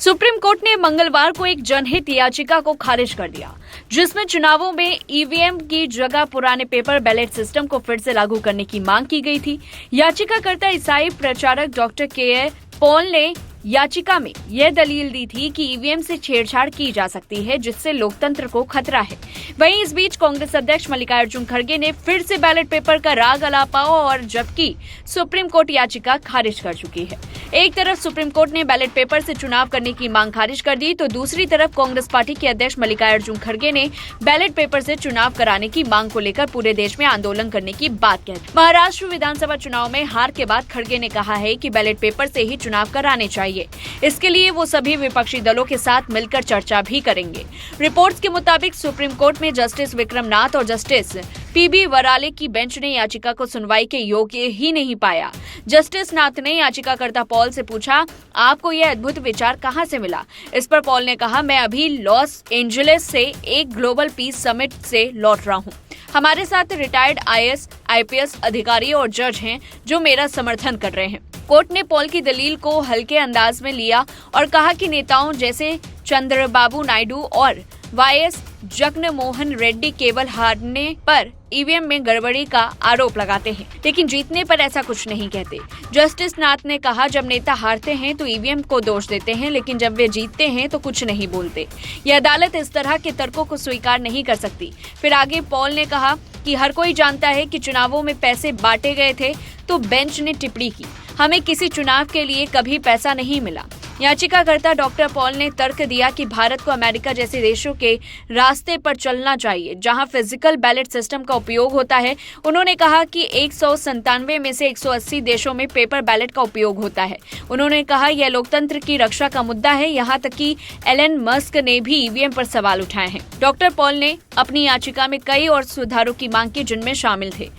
Supreme court ने मंगलवार को एक जनहित याचिका को खारिज कर दिया, जिसमें चुनावों में ईवीएम की जगह पुराने पेपर बैलेट सिस्टम को फिर से लागू करने की मांग की गई थी। याचिकाकर्ता ईसाई प्रचारक डॉक्टर के पॉल ने याचिका में यह दलील दी थी कि ईवीएम से छेड़छाड़ की जा सकती है, जिससे लोकतंत्र को खतरा है। वहीं इस बीच कांग्रेस अध्यक्ष मल्लिकार्जुन खड़गे ने फिर से बैलेट पेपर का राग अलापा और जबकि सुप्रीम कोर्ट याचिका खारिज कर चुकी है। एक तरफ सुप्रीम कोर्ट ने बैलेट पेपर से चुनाव करने की मांग खारिज कर दी, तो दूसरी तरफ कांग्रेस पार्टी के अध्यक्ष मल्लिकार्जुन खड़गे ने बैलेट पेपर से चुनाव कराने की मांग को लेकर पूरे देश में आंदोलन करने की बात कही। महाराष्ट्र विधानसभा चुनाव में हार के बाद खड़गे ने कहा है कि बैलेट पेपर से ही चुनाव कराने चाहिए। इसके लिए वो सभी विपक्षी दलों के साथ मिलकर चर्चा भी करेंगे। रिपोर्ट्स के मुताबिक सुप्रीम कोर्ट में जस्टिस विक्रम नाथ और जस्टिस पीबी वराले की बेंच ने याचिका को सुनवाई के योग्य ही नहीं पाया। जस्टिस नाथ ने याचिकाकर्ता पॉल से पूछा, आपको यह अद्भुत विचार कहां से मिला? इस पर पॉल ने कहा, मैं अभी लॉस एंजलिस से एक ग्लोबल पीस समिट से लौट रहा हूं। हमारे साथ रिटायर्ड आईएएस, आईपीएस अधिकारी और जज हैं जो मेरा समर्थन कर रहे हैं। कोर्ट ने पॉल की दलील को हल्के अंदाज में लिया और कहा कि नेताओं जैसे चंद्रबाबू नायडू और वाईएस जगनमोहन रेड्डी केवल हारने पर ईवीएम में गड़बड़ी का आरोप लगाते हैं, लेकिन जीतने पर ऐसा कुछ नहीं कहते। जस्टिस नाथ ने कहा, जब नेता हारते हैं तो ईवीएम को दोष देते हैं, लेकिन जब वे जीतते हैं तो कुछ नहीं बोलते। यह अदालत इस तरह के तर्कों को स्वीकार नहीं कर सकती। फिर आगे पॉल ने कहा कि हर कोई जानता है कि चुनावों में पैसे बांटे गए थे, तो बेंच ने टिप्पणी की, हमें किसी चुनाव के लिए कभी पैसा नहीं मिला। याचिकाकर्ता डॉक्टर पॉल ने तर्क दिया कि भारत को अमेरिका जैसे देशों के रास्ते पर चलना चाहिए, जहां फिजिकल बैलेट सिस्टम का उपयोग होता है। उन्होंने कहा कि 197 में से 180 देशों में पेपर बैलेट का उपयोग होता है। उन्होंने कहा, यह लोकतंत्र की रक्षा का मुद्दा है। यहां तक कि एलन मस्क ने भी ईवीएम पर सवाल उठाए हैं। डॉक्टर पॉल ने अपनी याचिका में कई और सुधारों की मांग की, जिनमें शामिल थे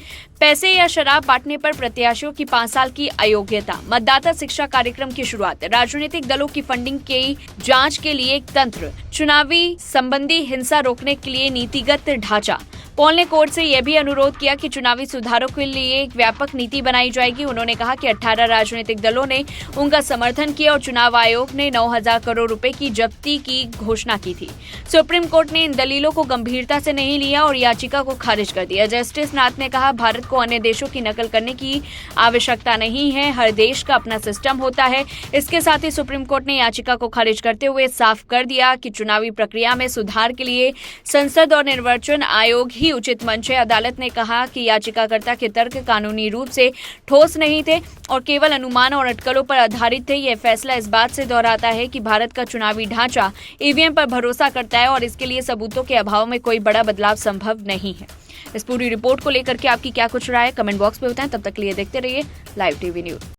पैसे या शराब बांटने पर प्रत्याशियों की 5 साल की अयोग्यता, मतदाता शिक्षा कार्यक्रम की शुरुआत, राजनीतिक दलों की फंडिंग की जांच के लिए एक तंत्र, चुनावी संबंधी हिंसा रोकने के लिए नीतिगत ढांचा। पॉल ने कोर्ट से यह भी अनुरोध किया कि चुनावी सुधारों के लिए एक व्यापक नीति बनाई जाएगी। उन्होंने कहा कि 18 राजनीतिक दलों ने उनका समर्थन किया और चुनाव आयोग ने 9,000 करोड़ रुपए की जब्ती की घोषणा की थी। सुप्रीम कोर्ट ने इन दलीलों को गंभीरता से नहीं लिया और याचिका को खारिज कर दिया। जस्टिस नाथ ने कहा, भारत को अन्य देशों की नकल करने की आवश्यकता नहीं है, हर देश का अपना सिस्टम होता है। इसके साथ ही सुप्रीम कोर्ट ने याचिका को खारिज करते हुए साफ कर दिया कि चुनावी प्रक्रिया में सुधार के लिए संसद और निर्वाचन आयोग ही उचित मंच है। अदालत ने कहा कि याचिकाकर्ता के तर्क कानूनी रूप से ठोस नहीं थे और केवल अनुमान और अटकलों पर आधारित थे। यह फैसला इस बात से दोहराता है कि भारत का चुनावी ढांचा ईवीएम पर भरोसा करता है और इसके लिए सबूतों के अभाव में कोई बड़ा बदलाव संभव नहीं है। इस पूरी रिपोर्ट को लेकर के आपकी क्या कुछ राय है, कमेंट बॉक्स में बताएं। तब तक के लिए देखते रहिए लाइव टीवी न्यूज।